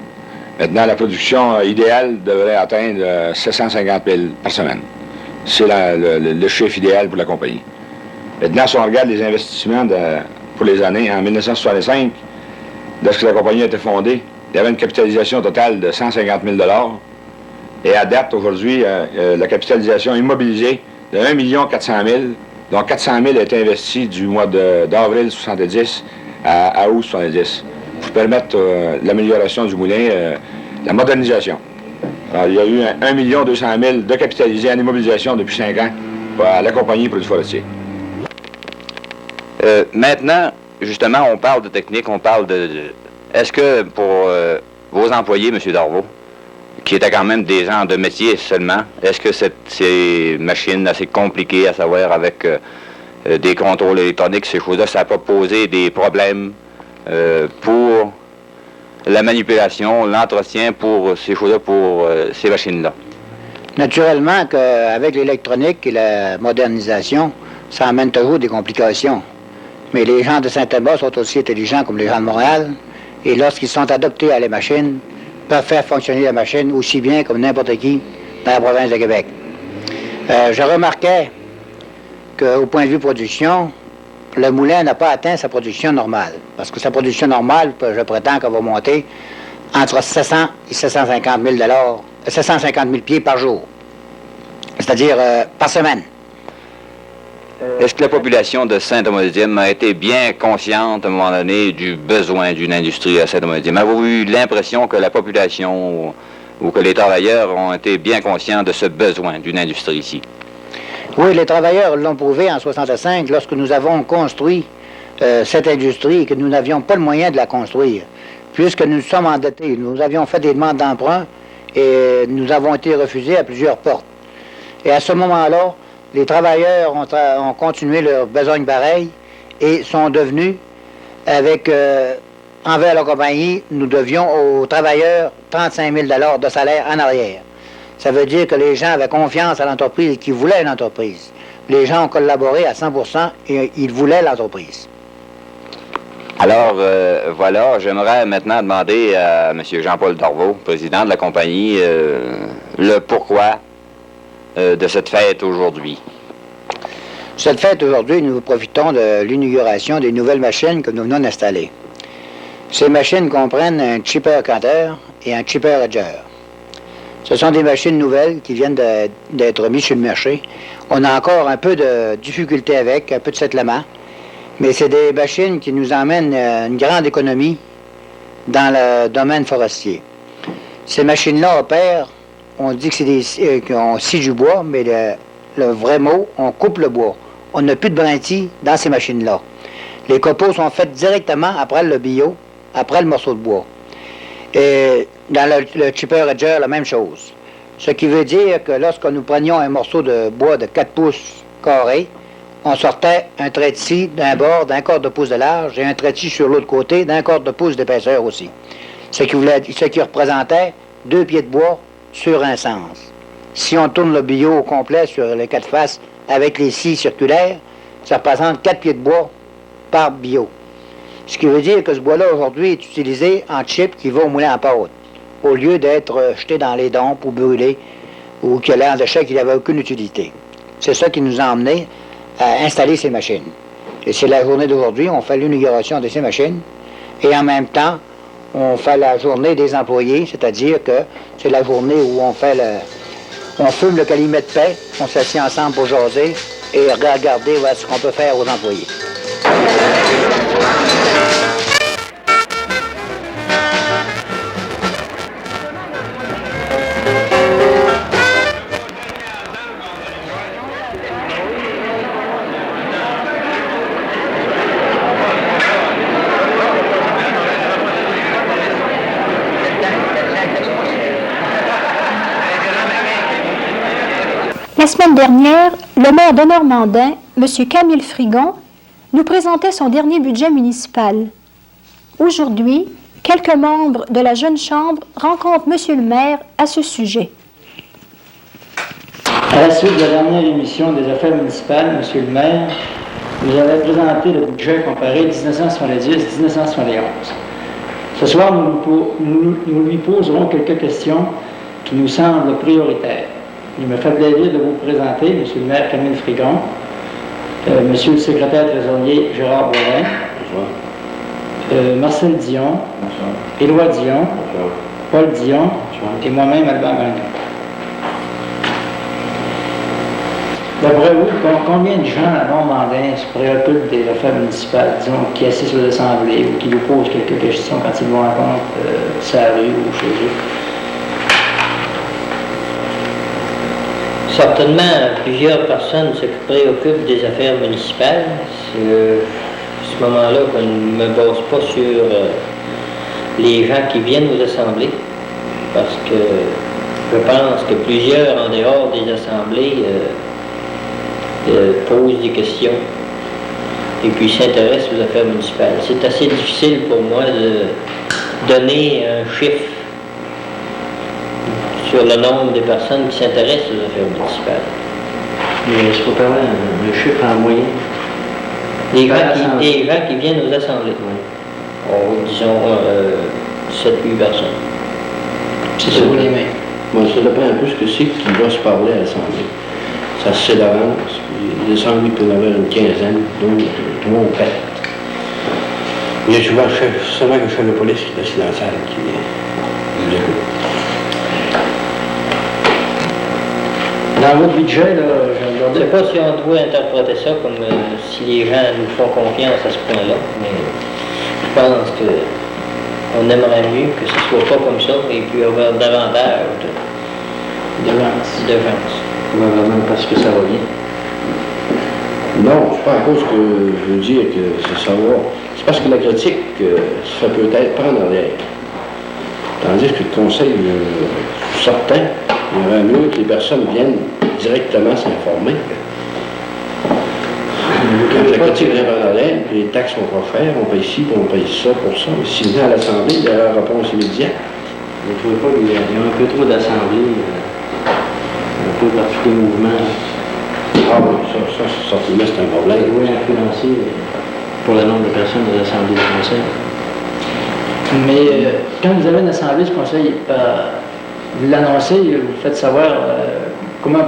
L: Maintenant, la production idéale devrait atteindre 750 000 par semaine. C'est le chiffre idéal pour la compagnie. Maintenant, si on regarde les investissements pour les années, en 1965, lorsque la compagnie a été fondée, il y avait une capitalisation totale de 150 000 $. Et à date, aujourd'hui, la capitalisation immobilisée de 1 400 000 $. Donc 400 000 a été investi du mois d'avril 70 à août 70 pour permettre l'amélioration du moulin, la modernisation. Alors, il y a eu 1 200 000 de capitalisés en immobilisation depuis 5 ans à la compagnie Produits forestiers.
K: Maintenant, justement, on parle de technique, on parle Est-ce que pour vos employés, M. Darvaux, qui étaient quand même des gens de métier seulement, est-ce que ces machines assez compliquées, à savoir avec des contrôles électroniques, ces choses-là, ça n'a pas posé des problèmes pour la manipulation, l'entretien pour ces choses-là, pour ces machines-là?
D: Naturellement qu'avec l'électronique et la modernisation, ça amène toujours des complications. Mais les gens de Saint-Thomas sont aussi intelligents comme les gens de Montréal, et lorsqu'ils sont adoptés à les machines, peuvent faire fonctionner la machine aussi bien comme n'importe qui dans la province de Québec. Je remarquais qu'au point de vue production, le moulin n'a pas atteint sa production normale. Parce que sa production normale, je prétends qu'elle va monter entre 700 et 750 000 750 000 pieds par jour. C'est-à-dire par semaine.
K: Est-ce que la population de Saint-Thomas-de-Dième a été bien consciente à un moment donné du besoin d'une industrie à Saint-Thomas-de-Dième? Avez-vous eu l'impression que la population ou que les travailleurs ont été bien conscients de ce besoin d'une industrie ici?
D: Oui, les travailleurs l'ont prouvé en 1965 lorsque nous avons construit cette industrie et que nous n'avions pas le moyen de la construire. Puisque nous sommes endettés, nous avions fait des demandes d'emprunt et nous avons été refusés à plusieurs portes. Et à ce moment-là, les travailleurs ont continué leur besogne pareille et sont devenus, envers la compagnie, nous devions aux travailleurs 35 000 $ de salaire en arrière. Ça veut dire que les gens avaient confiance à l'entreprise et qu'ils voulaient une entreprise. Les gens ont collaboré à 100% et ils voulaient l'entreprise.
K: Alors, voilà, j'aimerais maintenant demander à M. Jean-Paul Darvaux, président de la compagnie, le pourquoi de cette fête aujourd'hui.
D: Cette fête aujourd'hui, nous profitons de l'inauguration des nouvelles machines que nous venons d'installer. Ces machines comprennent un chipper cutter et un chipper edger. Ce sont des machines nouvelles qui viennent d'être mises sur le marché. On a encore un peu de difficulté avec, un peu de settlement, mais c'est des machines qui nous emmènent une grande économie dans le domaine forestier. Ces machines-là opèrent, on dit que c'est qu'on scie du bois, mais le vrai mot, on coupe le bois. On n'a plus de brintilles dans ces machines-là. Les copeaux sont faits directement après le bio, après le morceau de bois. Et dans le chipper edger, la même chose. Ce qui veut dire que lorsque nous prenions un morceau de bois de 4 pouces carrés, on sortait un trait de scie d'un bord d'un quart de pouce de large et un trait de scie sur l'autre côté d'un quart de pouce d'épaisseur aussi. Ce qui représentait 2 pieds de bois sur un sens. Si on tourne le bio au complet sur les 4 faces avec les scies circulaires, ça représente 4 pieds de bois par bio. Ce qui veut dire que ce bois-là, aujourd'hui, est utilisé en chip qui va au moulin à pâte, au lieu d'être jeté dans les dompes ou brûlé, ou qu'il allait en déchet qui n'avait aucune utilité. C'est ça qui nous a emmenés à installer ces machines. Et c'est la journée d'aujourd'hui, on fait l'inauguration de ces machines, et en même temps, on fait la journée des employés, c'est-à-dire que c'est la journée où on fume le calumet de paix, on s'assied ensemble pour jaser et regarder ce qu'on peut faire aux employés.
A: La semaine dernière, le maire de Normandin, M. Camille Frigon, nous présentait son dernier budget municipal. Aujourd'hui, quelques membres de la Jeune Chambre rencontrent M. le maire à ce sujet.
M: À la suite de la dernière émission des affaires municipales, Monsieur le maire, vous avez présenté le budget comparé 1970-1971. Ce soir, nous lui poserons quelques questions qui nous semblent prioritaires. Il me fait plaisir de vous présenter Monsieur le maire Camille Frigon, Monsieur le secrétaire trésorier Gérard Boivin, Marcel Dion, Éloi Dion, Paul Dion et moi-même Albert Magnon. D'après vous, combien de gens à Normandin se préoccupent des affaires municipales, disons, qui assistent aux assemblées ou qui vous posent quelques questions quand ils vous rencontrent sur la rue ou chez eux?
E: Certainement, plusieurs personnes se préoccupent des affaires municipales. C'est à ce moment-là qu'on ne me base pas sur les gens qui viennent aux assemblées, parce que je pense que plusieurs, en dehors des assemblées, posent des questions et puis s'intéressent aux affaires municipales. C'est assez difficile pour moi de donner un chiffre sur le nombre de personnes qui s'intéressent aux affaires municipales.
M: Mais est-ce qu'on peut avoir un chiffre en moyenne?
E: Des gens qui viennent aux assemblées. Disons 7-8 personnes.
M: C'est sur les mains.
N: Bon, ça dépend un peu ce que c'est qui va se parler à l'Assemblée. Ça se sait d'avance, puis les assemblées peuvent avoir une quinzaine, donc 3 ou 4. Il y a souvent seulement le chef de police qui est assis dans la salle qui l'écoute.
M: Dans votre budget, là,
E: je ne sais pas si on doit interpréter ça comme si les gens nous font confiance à ce point-là, mais je pense qu'on aimerait mieux que ce ne soit pas comme ça et puis avoir davantage de gens.
M: Probablement parce que ça va bien.
N: Non, c'est pas à cause que je veux dire que c'est savoir. C'est parce que la critique se fait peut-être prendre en l'air. Tandis que le conseil certain, il y aurait mieux que les personnes viennent directement s'informer. Quand la critique vient prendre en l'air, puis les taxes sont pas chères, on paye ci, on paye ça pour ça. Mais s'il vient à l'Assemblée, il y a la réponse immédiate.
M: Vous ne trouvez pas qu'il y a un peu trop d'assemblées? Un peu par tous les mouvements.
N: Ah oui, ça certainement, c'est un problème.
M: Oui, influencer pour le nombre de personnes de l'Assemblée du Conseil. Mais quand vous avez une Assemblée du Conseil, vous l'annoncez, vous faites savoir comment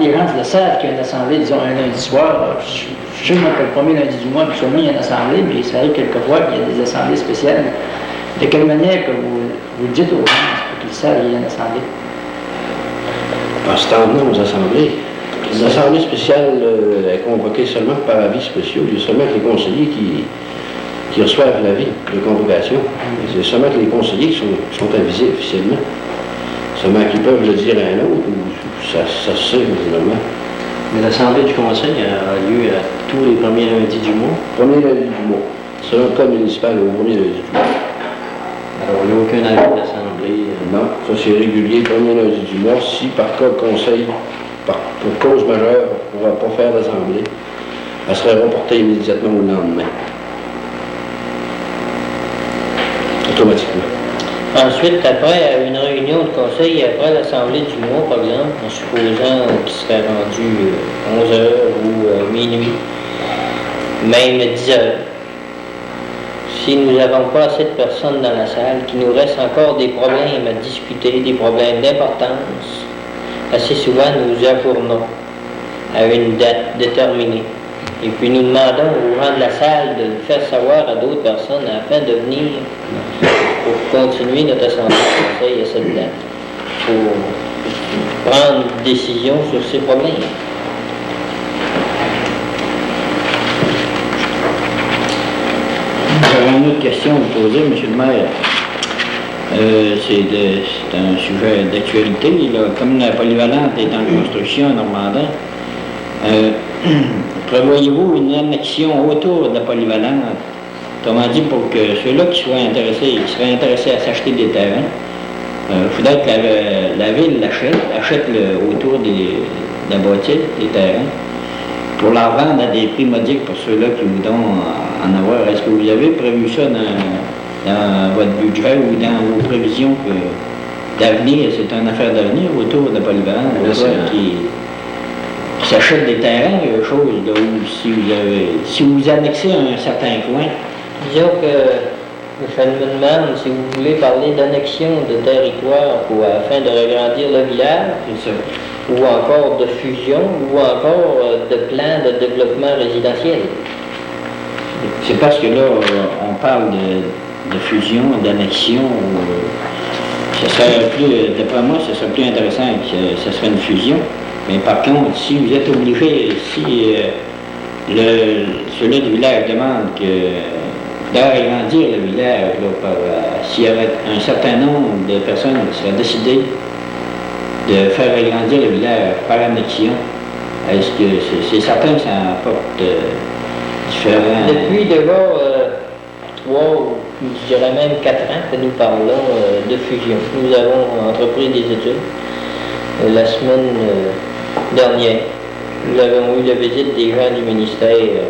M: les gens le savent qu'il y a une Assemblée, disons, un lundi soir. Je sais que le premier lundi du mois, absolument, il y a une Assemblée, mais ça arrive quelquefois qu'il y a des assemblées spéciales. De quelle manière que vous le dites aux gens pour qu'ils savent qu'il y a une Assemblée?
N: Parce que temps-là, aux assemblées, l'assemblée spéciale est convoquée seulement par avis spéciaux. Il y a seulement que les conseillers qui reçoivent l'avis de convocation. C'est seulement que les conseillers qui sont avisés officiellement. Seulement qu'ils peuvent le dire à un autre, ou ça se sait évidemment.
M: Mais l'assemblée du conseil a lieu à tous les premiers lundis du mois?
N: Premier lundi du mois. Selon le code municipal, au premier lundi du mois.
M: Alors, il n'y a aucun avis de l'assemblée?
N: Non, ça c'est régulier, premier lundi du mois. Si par cas le conseil, pour cause majeure, ne pourra pas faire l'assemblée, elle serait reportée immédiatement au lendemain. Automatiquement.
E: Ensuite, après une réunion de conseil, après l'assemblée du mois, par exemple, en supposant qu'il serait rendu 11h ou minuit, même 10h, si nous n'avons pas assez de personnes dans la salle, qu'il nous reste encore des problèmes à discuter, des problèmes d'importance, assez souvent nous ajournons à une date déterminée. Et puis nous demandons aux gens de la salle de le faire savoir à d'autres personnes afin de venir pour continuer notre assemblée de conseil à cette date, pour prendre une décision sur ces problèmes.
M: J'aurais une autre question à vous poser, M. le maire. C'est un sujet d'actualité. Comme la polyvalente est en construction à Normandin, prévoyez-vous une annexion autour de la polyvalente? Autrement dit, pour que ceux-là qui seraient intéressés à s'acheter des terrains, il faudrait que la ville achète autour de la bâtisse des terrains, pour la revendre à des prix modiques pour ceux-là qui voudront en avoir. Est-ce que vous avez prévu ça dans votre budget ou dans vos prévisions d'avenir? C'est une affaire d'avenir autour de la polyvalente s'achètent des terrains, chose là, où si vous annexez un certain coin.
E: Disons que je me demande si vous voulez parler d'annexion de territoire afin de agrandir le village, ou encore de fusion, ou encore de plan de développement résidentiel.
M: C'est parce que là, on parle de fusion, d'annexion. Ça serait plus, d'après moi, ça serait plus intéressant que ça serait une fusion. Mais par contre, si vous êtes obligé, si celui du village demande d'agrandir le village, s'il y avait un certain nombre de personnes qui seraient décidées de faire agrandir le village par annexion, est-ce que c'est certain que ça apporte différents...
E: Depuis déjà 3 ou je dirais même 4 ans que nous parlons de fusion. Nous avons entrepris des études. La semaine dernière, nous avons eu la visite des gens du ministère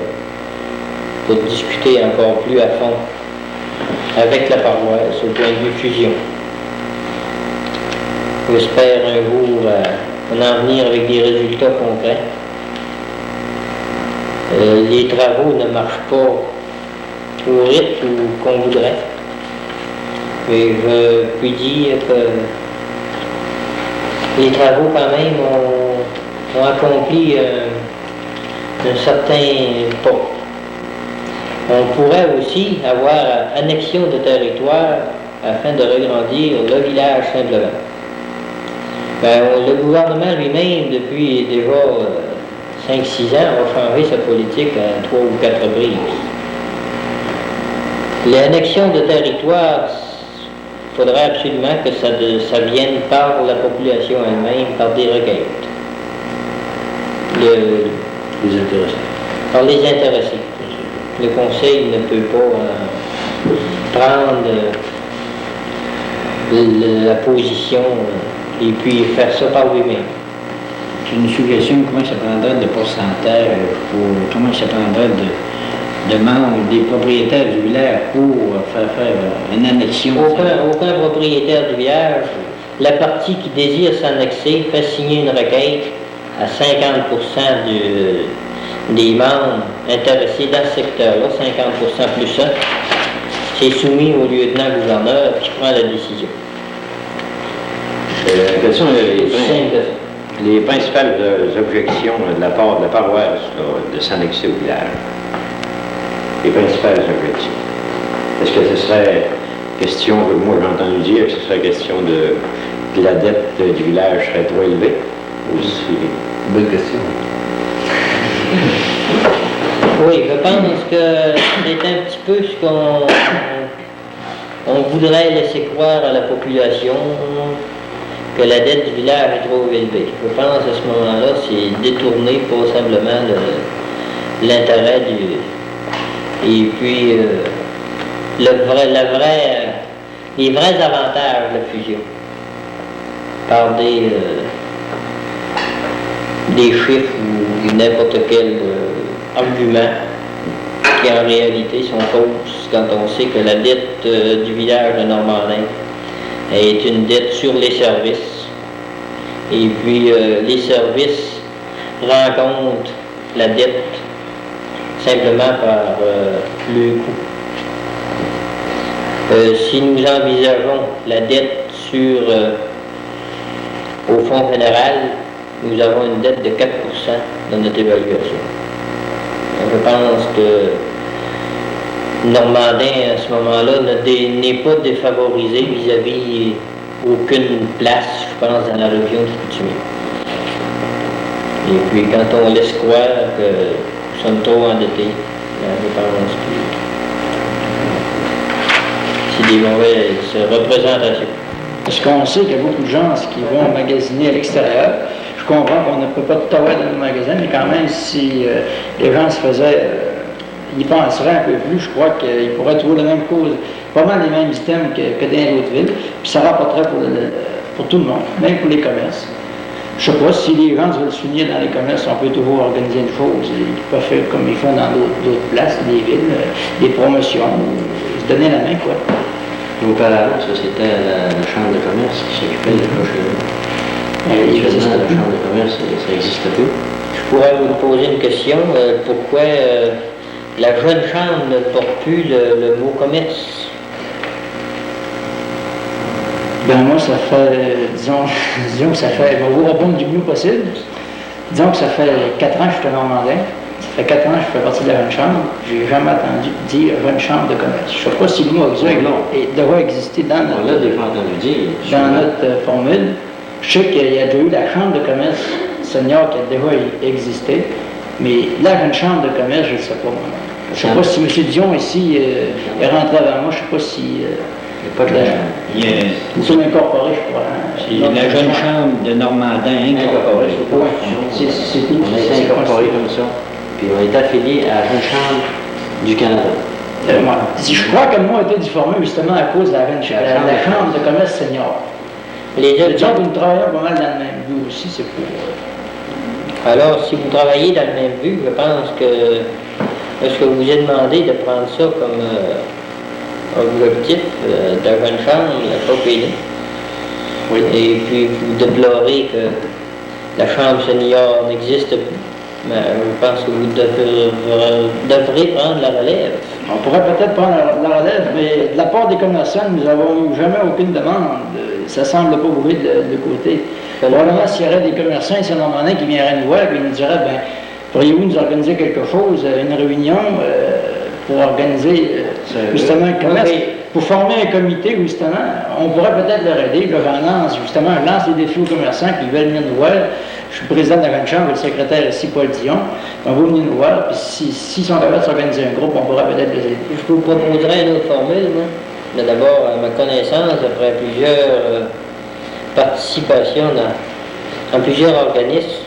E: pour discuter encore plus à fond avec la paroisse au point de vue fusion. J'espère un jour en venir avec des résultats concrets. Les travaux ne marchent pas au rythme qu'on voudrait. Et je puis dire que les travaux quand même ont accompli un certain pas. On pourrait aussi avoir annexion de territoire afin de regrandir le village simplement. Le gouvernement lui-même, depuis déjà 5-6 ans, a changé sa politique à 3 ou 4 reprises. L'annexion de territoire, il faudrait absolument que ça vienne par la population elle-même, par des requêtes.
N: Les intéressés.
E: Par les intéressés. Le Conseil ne peut pas prendre la position et puis faire ça par lui-même.
M: J'ai une suggestion, comment ça prendrait de pourcentage, comment ça prendrait de membres des propriétaires du village pour faire une annexion?
E: Aucun propriétaire du village. La partie qui désire s'annexer fait signer une requête à 50% des membres intéressés dans ce secteur-là, 50% plus 1. C'est soumis au lieutenant-gouverneur qui prend la décision.
N: Quelles sont les principales objections de la part de la paroisse de s'annexer au village? Les principales objections. Est-ce que ce serait question, moi j'ai entendu dire que ce serait question de la dette du village serait trop élevée? Bonne question.
E: Oui, je pense que c'est un petit peu ce qu'on voudrait laisser croire à la population, que la dette du village est trop élevée. Je pense à ce moment-là, c'est détourner possiblement l'intérêt et puis les vrais avantages de la fusion par des chiffres ou n'importe quel argument qui en réalité sont fausses quand on sait que la dette du village de Normandin est une dette sur les services. Et puis les services rencontrent la dette simplement par le coût. Si nous envisageons la dette au Fonds fédéral, nous avons une dette de 4% dans notre évaluation. Je pense que Normandin, à ce moment-là, n'est pas défavorisé vis-à-vis aucune place, je pense, dans la région de Chicoutimi. Et puis, quand on laisse croire que nous sommes trop endettés, je pense que c'est des mauvaises représentations.
F: Parce qu'on sait qu'il y a beaucoup de gens qui vont magasiner à l'extérieur. Je comprends qu'on ne peut pas tout avoir dans le magasin, mais quand même, si les gens se faisaient, y penseraient un peu plus, je crois qu'ils pourraient trouver la même cause, pas mal les mêmes items que dans les autres villes, puis ça rapporterait pour tout le monde, même pour les commerces. Je ne sais pas si les gens veulent s'unir dans les commerces, on peut toujours organiser une chose, ils peuvent faire comme ils font dans d'autres places, des villes, des promotions, se donner la main, quoi.
N: Auparavant, ça c'était la chambre de commerce qui s'occupait de prochain. La chambre de commerce, ça n'existe plus.
F: Je
M: pourrais vous poser une question. Pourquoi la jeune chambre ne porte plus le mot commerce?
O: Ben moi, ça fait, disons que ça fait, je vais vous répondre du mieux possible. Disons que ça fait 4 ans que je suis un Normandin. Ça fait 4 ans que je fais partie de la jeune chambre. J'ai jamais entendu dire jeune chambre de commerce. Je ne sais pas si le mot exact doit exister dans notre formule. Je sais qu'il y a déjà eu la chambre de commerce senior qui a déjà existé, mais la jeune chambre de commerce, je ne sais pas. Je ne sais pas si M. Dion ici est rentré avant moi, je ne sais pas si...
M: pas de la...
O: Nous sommes incorporés, je crois.
M: C'est la jeune chambre de Normandin incorporée.
O: C'est tout.
N: On a été incorporés comme ça. Puis on est affilié à la jeune chambre du Canada.
O: Je crois que le mot a été difformé justement à cause de la chambre de commerce senior.
M: Les deux
O: gens, nous travaillons pas mal dans le même but aussi, c'est pour...
M: Alors, si vous travaillez dans le même but, je pense que est-ce que vous vous êtes demandé de prendre ça comme objectif de la jeune chambre, la POPD. Oui. Et puis vous déplorez que la chambre senior n'existe plus. Mais je pense que vous devrez prendre la relève.
O: On pourrait peut-être prendre la relève, mais de la part des commerçants, nous n'avons eu jamais aucune demande. Ça ne semble pas bouger de côté. Probablement, s'il y aurait des commerçants ici en Normandin qui viendraient nous voir et nous diraient, ben, pourriez-vous nous organiser quelque chose, une réunion pour organiser justement un commerce, pour former un comité, justement, on pourrait peut-être leur aider. Là, je lance des défis aux commerçants qui veulent venir nous voir. Je suis président de la grande chambre, le secrétaire ici, Paul Dion. On va venir nous voir, puis s'ils sont capables de s'organiser un groupe, on pourrait peut-être les aider.
M: Je vous proposerai une autre formule, moi. Mais d'abord, à ma connaissance, après plusieurs participations dans plusieurs organismes,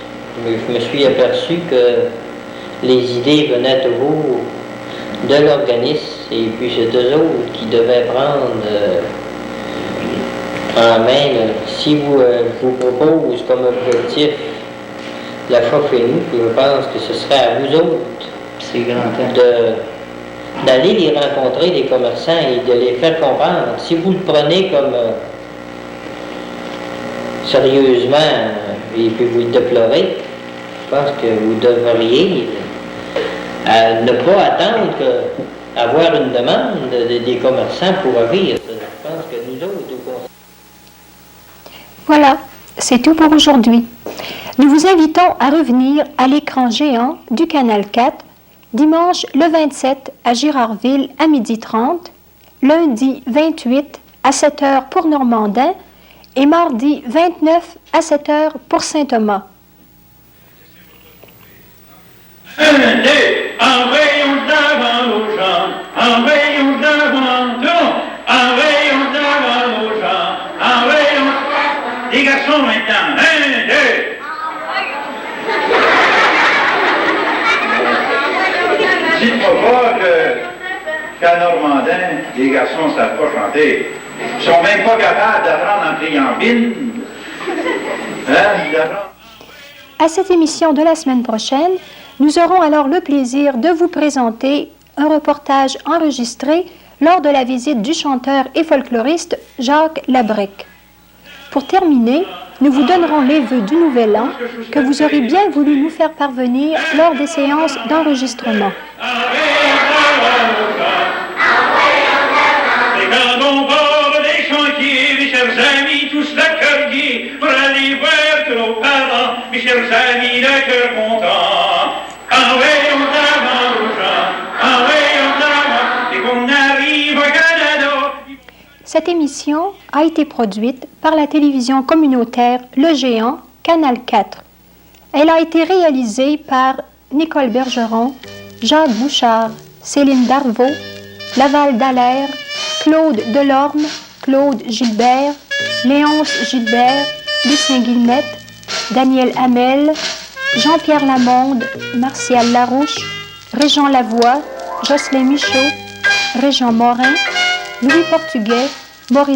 M: je me suis aperçu que les idées venaient toujours de l'organisme, et puis c'est eux autres qui devaient prendre en main. Si je vous propose comme objectif l'achat chez nous, je pense que ce serait à vous autres d'aller les rencontrer, les commerçants, et de les faire comprendre. Si vous le prenez comme sérieusement et puis vous le déplorez, je pense que vous devriez ne pas attendre avoir une demande des commerçants pour agir. Je pense que nous autres,
A: Voilà, c'est tout pour aujourd'hui. Nous vous invitons à revenir à l'écran géant du Canal 4, dimanche le 27 à Girardville à 12h30, lundi 28 à 7h pour Normandin et mardi 29 à 7h pour Saint-Thomas.
P: Envoyons d'avant nos gens, envoyons d'avant envoyons d'avant nos gens, envoyons les garçons maintenant, 1, 2. Dites-moi pas qu'à Normandin, les garçons ne savent pas chanter. Ils sont même pas capables d'apprendre en criant bin.
A: À cette émission de la semaine prochaine, nous aurons alors le plaisir de vous présenter un reportage enregistré lors de la visite du chanteur et folkloriste Jacques Labrec. Pour terminer, nous vous donnerons les vœux du Nouvel An que vous aurez bien voulu nous faire parvenir lors des séances d'enregistrement.
P: Et quand on borde des chantiers, mes chers amis, tous le cœur gai, pour aller voir que nos parents, mes chers amis, le cœur content. Envoyons d'avant nos gens, envoyons d'avant, et qu'on arrive au Canada.
A: Cette émission a été produite par la télévision communautaire Le Géant, Canal 4. Elle a été réalisée par Nicole Bergeron, Jacques Bouchard, Céline Darvaux, Laval Dallaire, Claude Delorme, Claude Gilbert, Léonce Gilbert, Lucien Guillemette, Daniel Hamel, Jean-Pierre Lamonde, Martial Larouche, Régent Lavoie, Jocelyn Michaud, Régent Morin, Louis Portugais, Maurice